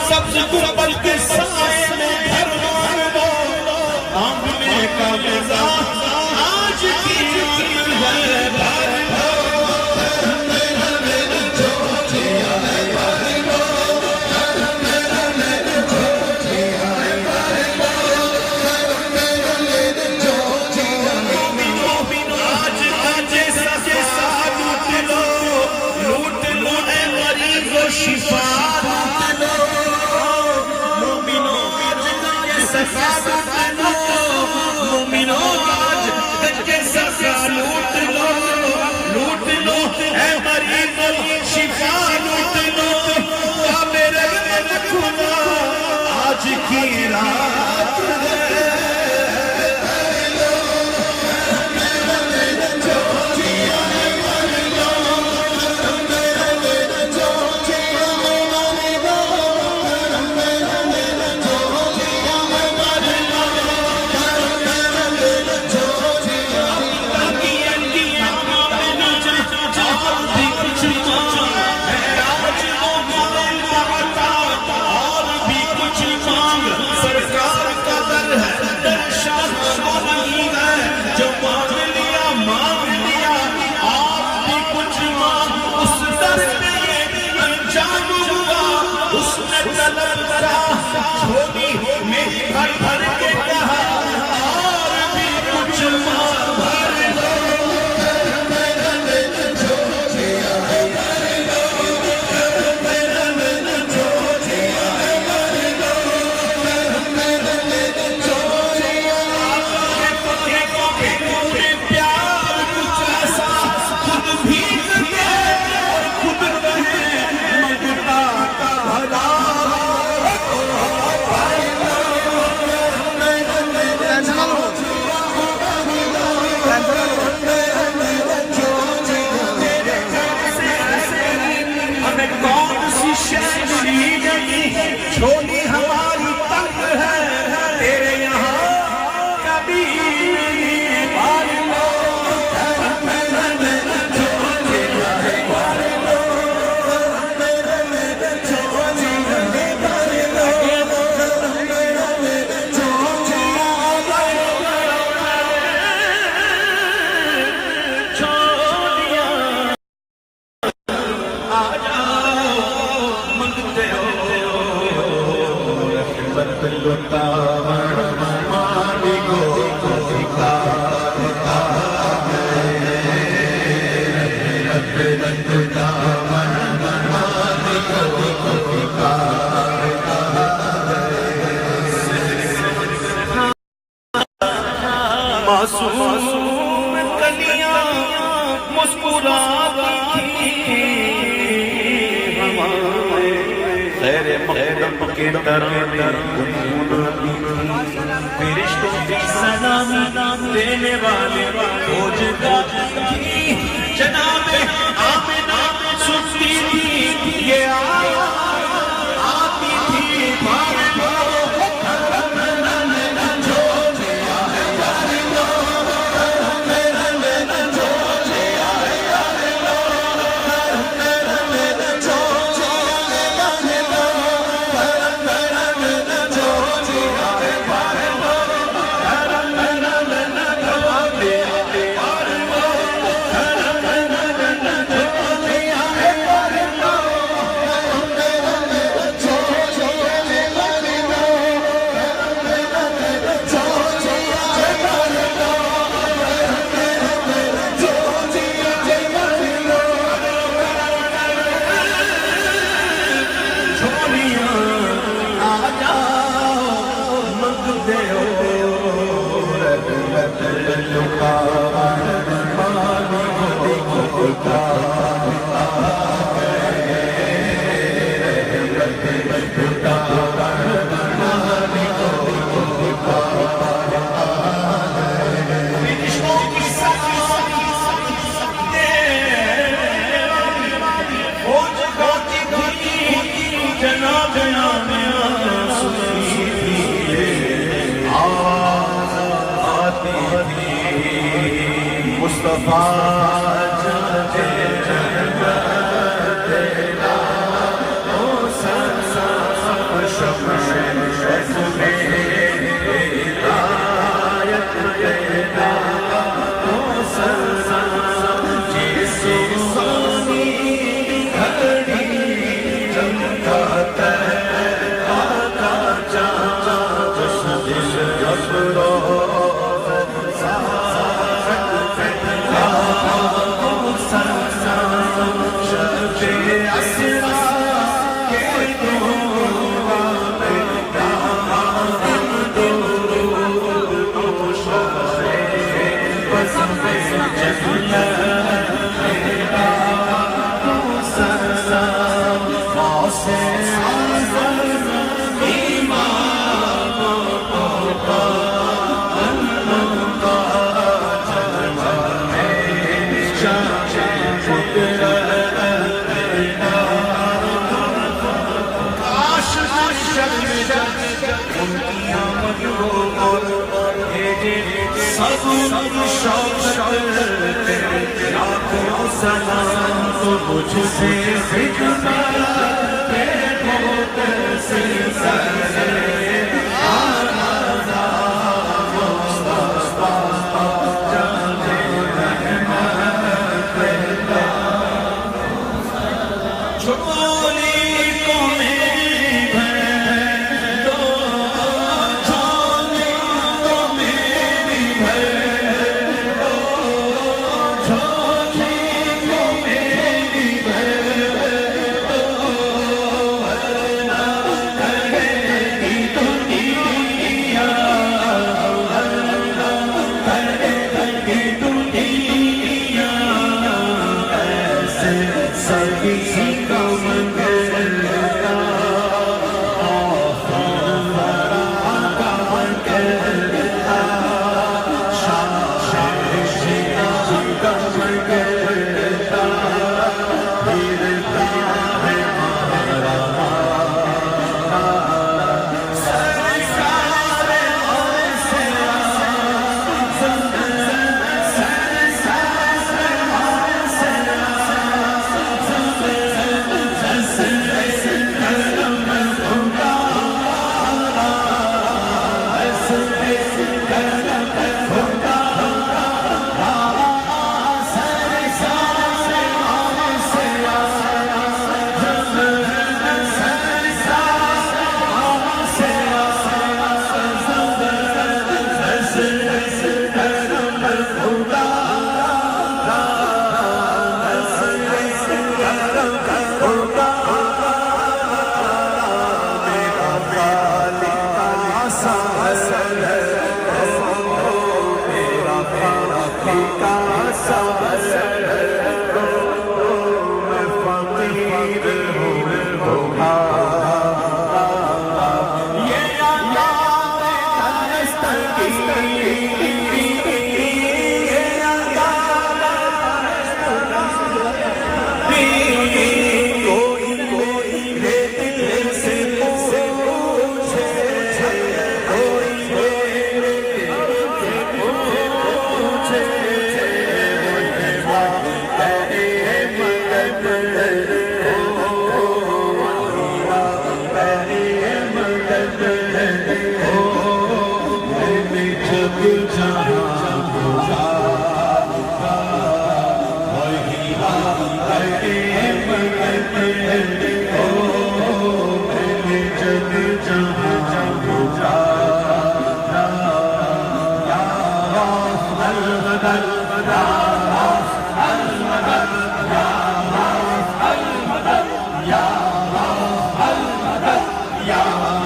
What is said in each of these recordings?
سبز گنبد کے سائے میں گھر والو آنگنے کا مزاج آج کی ہے آج کی رات چھوڑی ہماری تنگ ہے تیرے یہاں کبھی معصوم کلیاں مسکراتی تھی ہمارے خیر مقدم کے طرح گنگناتی فرشتوں کی سلام دینے والے فوجدار تھی جناب آمنہ سنتی تھی یہ آتی تھی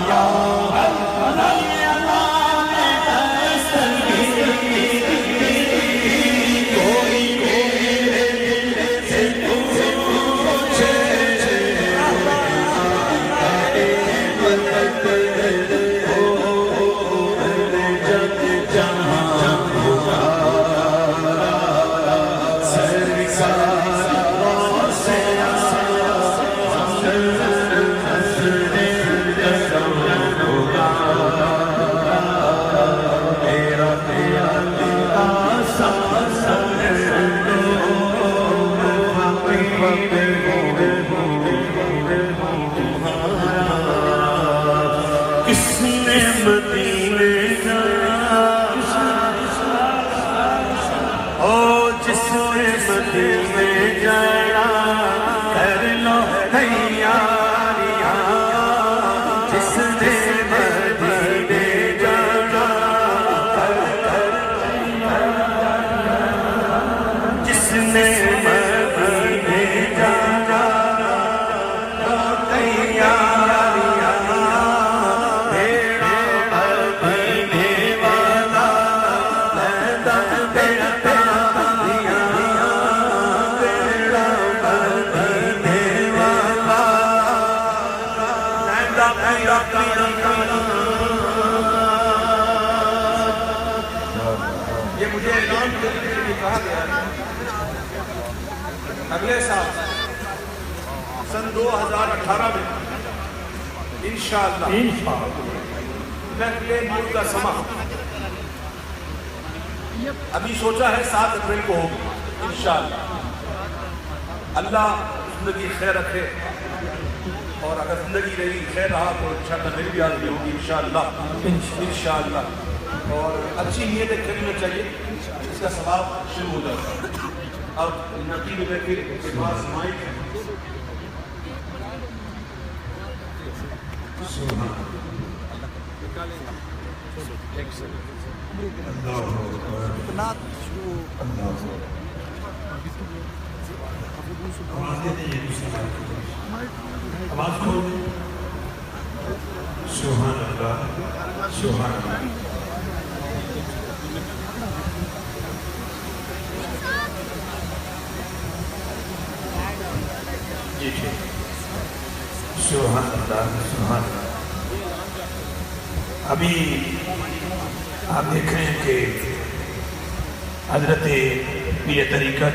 یا جس نے مدینے جانا جس نے مدینے جانا یہ مجھے اعلان کرنے کے لیے کہا گیا ہے اگلے سال سن 2018 میں انشاءاللہ محفل نور کا سما ابھی سوچا ہے 7 اپریل کو ہوگی انشاءاللہ. اللہ زندگی خیر رکھے اور اگر زندگی رہی خیر رہا تو انشاءاللہ میری بھی حاضری ہوگی انشاءاللہ انشاءاللہ. اور اچھی نیتیں کرنا چاہیے اس کا ثواب شروع ہو جاتا ہے. اب نقیب بکر کے پاس مائک ہے. آواز کو سبحان اللہ سبحان اللہ. جی ٹھیک سبحان اللہ سبحان اللہ. ابھی آپ دیکھ رہے ہیں کہ حضرت پیر طریقت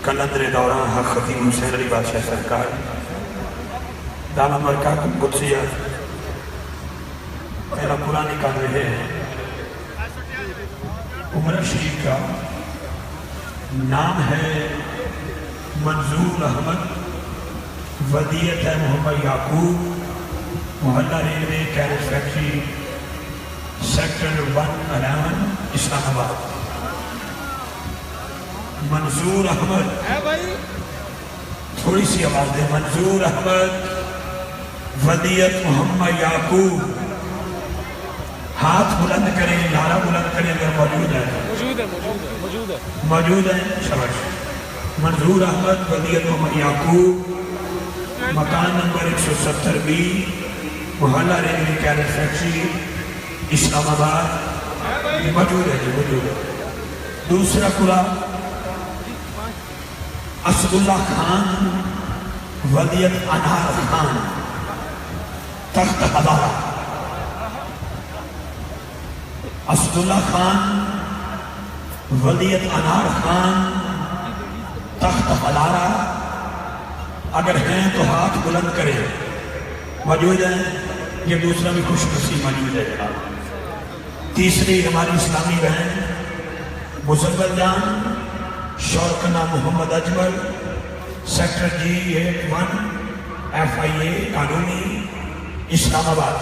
کلندر دوران حق خطیب حسین علی بادشاہ سرکار دامہ مرکاتم قدسیہ پہلا قرآن نکال رہے ہیں. عمر شریف کا نام ہے منظور احمد، ودیت ہے محمد یعقوب، محلہ ریلوے کیرج فیکٹری سیکٹر 111 اسلام آباد. منظور احمد تھوڑی سی آواز دے. منظور احمد ودیت محمد یعقوب. ہاتھ بلند کریں نعرہ بلند کریں اگر موجود ہے موجود ہے شاباش. منظور احمد ودیت محمد یعقوب مکان نمبر 170B محلہ ریلوے کیرج فیکٹری اسلام آباد موجود ہے جی موجود ہے. دوسرا قرآن اسد اللہ خان ودیت انار خان تخت ہزارہ. اسد اللہ خان ودیت انار خان تخت ہزارہ. اگر ہیں تو ہاتھ بلند کریں موجود ہیں. یہ دوسرا بھی خوش نصیب موجود ہے. تیسری ہماری اسلامی بہن مزمل جان شورکنا محمد اجمل سیکٹر G81 FIA قانونی اسلام آباد.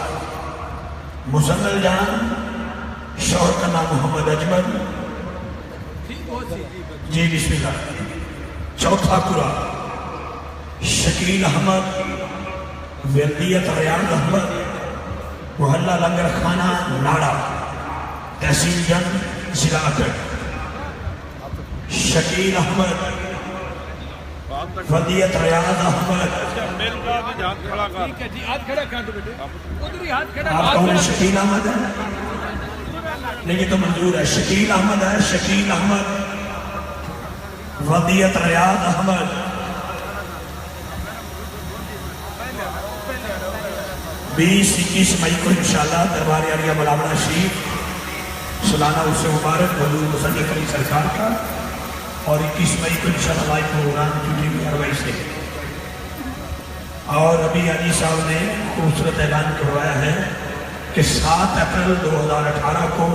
مزمل جان شورکنا محمد اجمل جی بسم اللہ. چوتھا قرآن شکیل احمد ودیت ریاض احمد محلہ لنگر خانہ ناڑا تحصیل جنگ ضلع اٹک. شکیل احمد ودیت ریاض احمد. آپ کون شکیل احمد ہے؟ نہیں تو منظور ہے. شکیل احمد ہے. شکیل احمد ودیت ریاض احمد. 20-21 مئی کو انشاءاللہ دربار عالیہ ملاورہ شریف سالانہ عرس مبارک حضور مصدق علی سرکار کا. اور 21 مئی کو انشاءاللہ لائیو پروگرام QTV اروائی سے. اور ابھی علی صاحب نے خوبصورت اعلان کروایا ہے کہ 7 اپریل 2018 کو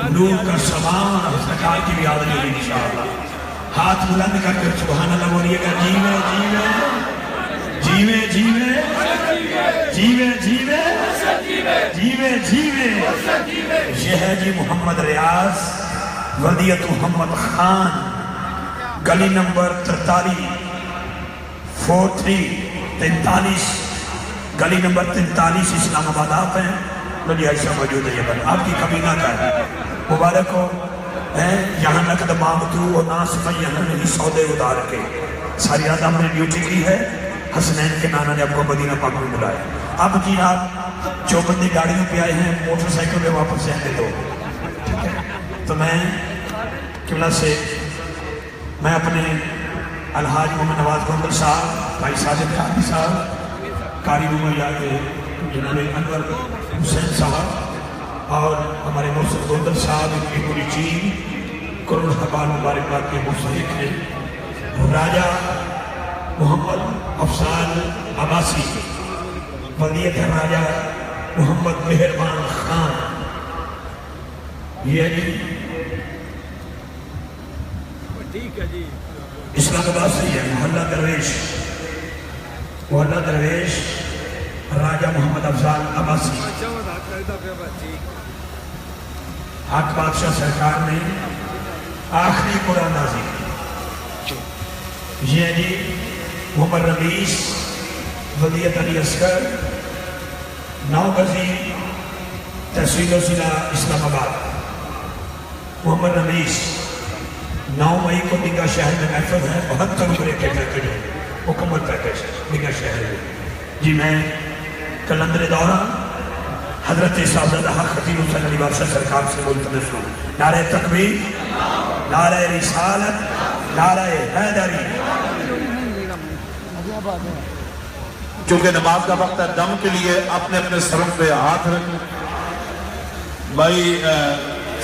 نور کا سامان سرکار کی بھی حاضری ہوگی انشاءاللہ. ہاتھ بلند کر کر سبحان اللہ بولیے گا. جیوے جیوے جیوے جیوے جیوے جیوے جیوے جیوے. یہ ہے جی محمد ریاض ودیت محمد خان گلی نمبر 43 43 گلی نمبر 43 اسلام آباد آپ ہیں، للی عائشہ موجود ہے، یہ بن آپ کی کمینہ کا ہے، مبارک ہو، یہاں نقد مانگتو اور ناس میں یہاں نہیں سودے ادار کے، ساری رات ہم نے ڈیوٹی کی ہے، حسنین کے نانا نے آپ کو مدینہ پاک میں بلایا، اب جی آپ جو بندے گاڑیوں پہ آئے ہیں موٹر سائیکل پہ واپس جائیں دو، ٹھیک ہے؟ تو میں قبلہ سے میں اپنے الحاج محمد نواز گوندل صاحب، بھائی ساجد خانی صاحب، قاری محمد جناب انور حسین صاحب اور ہمارے محسن گوندل صاحب، ان کی پوری ٹیم کروڑ حبال مبارکباد کے مستحق ہیں، راجہ محمد افضال عباسی، ولیعہد راجہ محمد مہربان خان، یہ جی اسلام آباد سے ہے محلہ درویش راجہ محمد افضال عباسی، حق بادشاہ سرکار نے آخری قرآن نازل، یہ جی محمد رمیش ولیعہد علی اصغر، 9 غزی تحصیل و ضلع اسلام آباد، محمد رمیش 9 مئی کو نگاہ شہر میں محفل ہے، 72 روپے کے پیکج ہے، حکومت پیکج نگاہ شہر میں جی۔ میں کلندر دورہ حضرت صاحبزادہ حق خطیب حسین علی بادشاہ سرکار سے ملتمس ہوں، نعرہ تکبیر، نعرہ رسالت، نعرہ حیدری۔ چونکہ نماز کا وقت ہے، دم کے لیے اپنے اپنے سروں پہ ہاتھ رکھیں۔ بھائی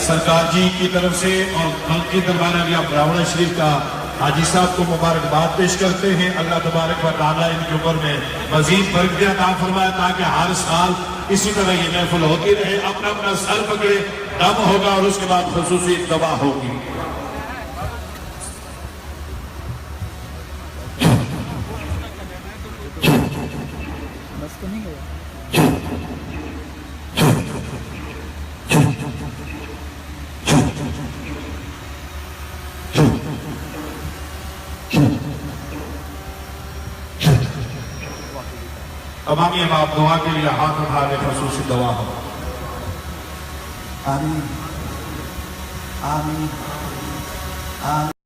سرکار جی کی طرف سے اور ملکی دربار عالیہ براہوڑہ شریف کا حاجی صاحب کو مبارکباد پیش کرتے ہیں، اللہ تبارک و تعالیٰ ان کی عمر میں مزید برکت عطا فرمائے تاکہ ہر سال اسی طرح یہ محفل ہوتی رہے۔ اپنا اپنا سر پکڑے، دم ہوگا اور اس کے بعد خصوصی دعا ہوگی۔ تمامی احباب دعا کے لیے ہاتھ اٹھا کے خصوصی دعا ہو۔ آمین آمین آمین۔